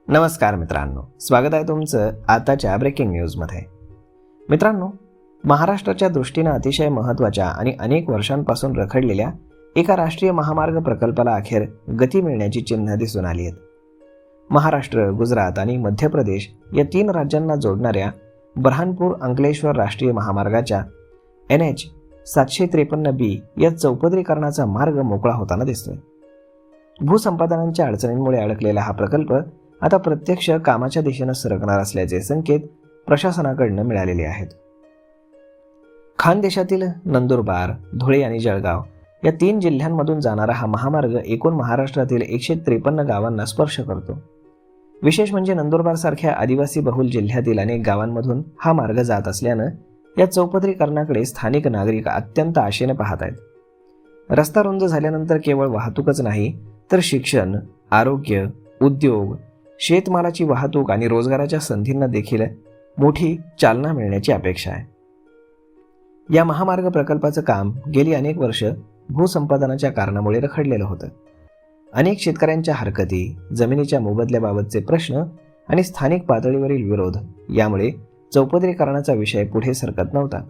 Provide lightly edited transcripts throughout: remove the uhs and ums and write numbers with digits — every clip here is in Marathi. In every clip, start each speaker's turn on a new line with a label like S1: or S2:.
S1: नमस्कार मित्रांनो, स्वागत आहे तुमचं आताच्या ब्रेकिंग न्यूजमध्ये. मित्रांनो, महाराष्ट्राच्या दृष्टीनं अतिशय महत्त्वाच्या आणि अनेक वर्षांपासून रखडलेल्या एका राष्ट्रीय महामार्ग प्रकल्पाला अखेर गती मिळण्याची चिन्ह दिसून आली आहेत. महाराष्ट्र, गुजरात आणि मध्य प्रदेश या 3 राज्यांना जोडणाऱ्या बऱ्हाणपूर अंकलेश्वर राष्ट्रीय महामार्गाच्या NH 753B या चौपदरीकरणाचा मार्ग मोकळा होताना दिसतोय. भूसंपादनांच्या अडचणींमुळे अडकलेला हा प्रकल्प आता प्रत्यक्ष कामाच्या दिशेनं सरकणार असल्याचे संकेत प्रशासनाकडून मिळालेले आहेत. खानदेशातील नंदुरबार, धुळे आणि जळगाव या 3 जिल्ह्यांमधून जाणारा हा महामार्ग एकूण महाराष्ट्रातील 153 गावांना स्पर्श करतो. विशेष म्हणजे नंदुरबारसारख्या आदिवासी बहुल जिल्ह्यातील अनेक गावांमधून हा मार्ग जात असल्यानं या चौपदरीकरणाकडे स्थानिक नागरिक अत्यंत आशेने पाहत आहेत. रस्ता रुंद झाल्यानंतर केवळ वाहतूकच नाही तर शिक्षण, आरोग्य, उद्योग, शेतमालाची वाहतूक आणि रोजगाराच्या संधींना देखील मोठी चालना मिळण्याची अपेक्षा आहे. या महामार्ग प्रकल्पाचं काम गेली अनेक वर्ष भूसंपादनाच्या कारणामुळे रखडलेलं होतं. अनेक शेतकऱ्यांच्या हरकती, जमिनीच्या मोबदल्याबाबतचे प्रश्न आणि स्थानिक पातळीवरील विरोध यामुळे चौपदरीकरणाचा विषय पुढे सरकत नव्हता.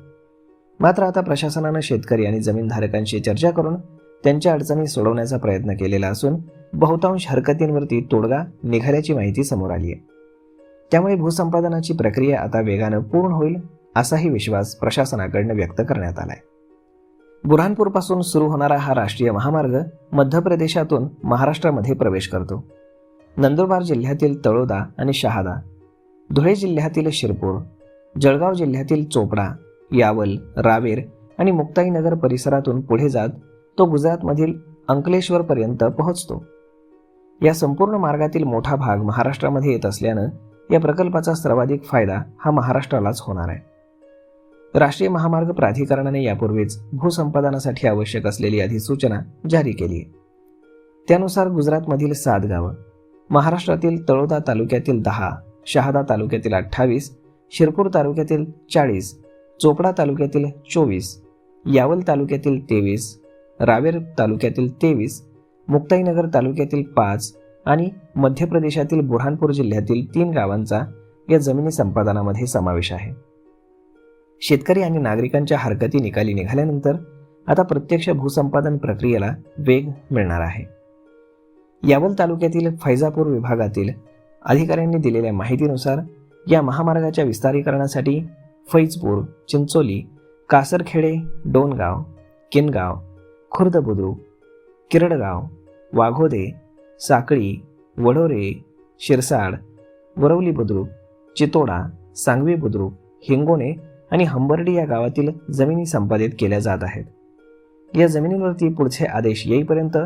S1: मात्र आता प्रशासनानं शेतकरी आणि जमीनधारकांशी चर्चा करून त्यांच्या अडचणी सोडवण्याचा प्रयत्न केलेला असून बहुतांश हरकतींवरती तोडगा निघाल्याची माहिती समोर आली आहे. त्यामुळे भूसंपादनाची प्रक्रिया आता वेगानं पूर्ण होईल असाही विश्वास प्रशासनाकडून व्यक्त करण्यात आलाय. बुऱ्हाणपूरपासून सुरू होणारा हा राष्ट्रीय महामार्ग मध्य प्रदेशातून महाराष्ट्रामध्ये प्रवेश करतो. नंदुरबार जिल्ह्यातील तळोदा आणि शहादा, धुळे जिल्ह्यातील शिरपूर, जळगाव जिल्ह्यातील चोपडा, यावल, रावेर आणि मुक्ताईनगर परिसरातून पुढे जात तो गुजरातमधील अंकलेश्वरपर्यंत पोहोचतो. या संपूर्ण मार्गातील मोठा भाग महाराष्ट्रामध्ये येत असल्यानं या प्रकल्पाचा सर्वाधिक फायदा हा महाराष्ट्रालाच होणार आहे. राष्ट्रीय महामार्ग प्राधिकरणाने यापूर्वीच भूसंपादनासाठी आवश्यक असलेली अधिसूचना जारी केली आहे. त्यानुसार गुजरातमधील 7 गावं, महाराष्ट्रातील तळोदा तालुक्यातील 10, शहादा तालुक्यातील 28, शिरपूर तालुक्यातील 40, चोपडा तालुक्यातील 24, यावल तालुक्यातील 23, रावेर तालुक्यातील 23, मुक्ताईनगर तालुक्यातील 5 आणि मध्य प्रदेशातील बुऱ्हाणपूर जिल्ह्यातील 3 गावांचा या जमिनी संपादनामध्ये समावेश आहे. शेतकरी आणि नागरिकांच्या हरकती निकाली निघाल्यानंतर आता प्रत्यक्ष भूसंपादन प्रक्रियेला वेग मिळणार आहे. यावल तालुक्यातील फैजापूर विभागातील अधिकाऱ्यांनी दिलेल्या माहितीनुसार या महामार्गाच्या विस्तारीकरणासाठी फैजपूर, चिंचोली, कासरखेडे, डोनगाव, किनगाव, खुर्द बुद्रुक, किरडगाव, वाघोदे, साकळी, वडोरे, शिरसाड, वरवली बुद्रुक, चितोडा, सांगवी बुद्रुक, हिंगोणे आणि हंबर्डी या गावातील जमिनी संपादित केल्या जात आहेत. या जमिनींवरती पुढचे आदेश येईपर्यंत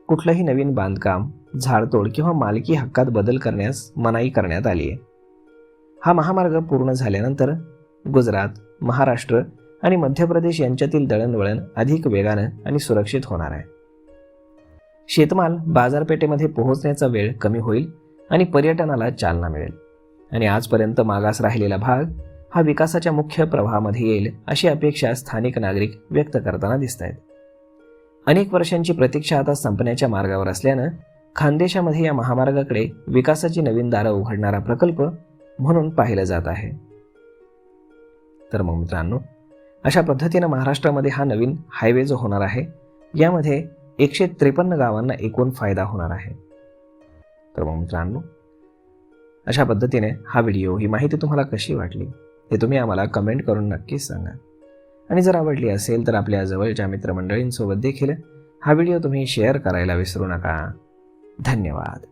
S1: कुठलंही नवीन बांधकाम, झाडतोड किंवा मालकी हक्कात बदल करण्यास मनाई करण्यात आली आहे. हा महामार्ग पूर्ण झाल्यानंतर गुजरात, महाराष्ट्र आणि मध्य प्रदेश यांच्यातील दळणवळण अधिक वेगानं आणि सुरक्षित होणार आहे. शेतमाल बाजारपेठेमध्ये पोहोचण्याचा वेळ कमी होईल आणि पर्यटनाला चालना मिळेल आणि आजपर्यंत मागास राहिलेला भाग हा विकासाच्या मुख्य प्रवाहामध्ये येईल अशी अपेक्षा स्थानिक नागरिक व्यक्त करताना दिसत आहेत. अनेक वर्षांची प्रतीक्षा आता संपण्याच्या मार्गावर असल्यानं खानदेशामध्ये या महामार्गाकडे विकासाची नवीन दारं उघडणारा प्रकल्प म्हणून पाहिलं जात आहे. तर मग मित्रांनो, अशा पद्धतीनं महाराष्ट्रामध्ये हा नवीन हायवे जो होणार आहे यामध्ये 153 गावांना एकूण फायदा होणार आहे. तर मग मित्रांनो, अशा पद्धतीने हा व्हिडिओ, ही माहिती तुम्हाला कशी वाटली हे तुम्ही आम्हाला कमेंट करून नक्कीच सांगा. आणि जर आवडली असेल तर आपल्या जवळच्या मित्रमंडळींसोबत देखील हा व्हिडिओ तुम्ही शेअर करायला विसरू नका. धन्यवाद.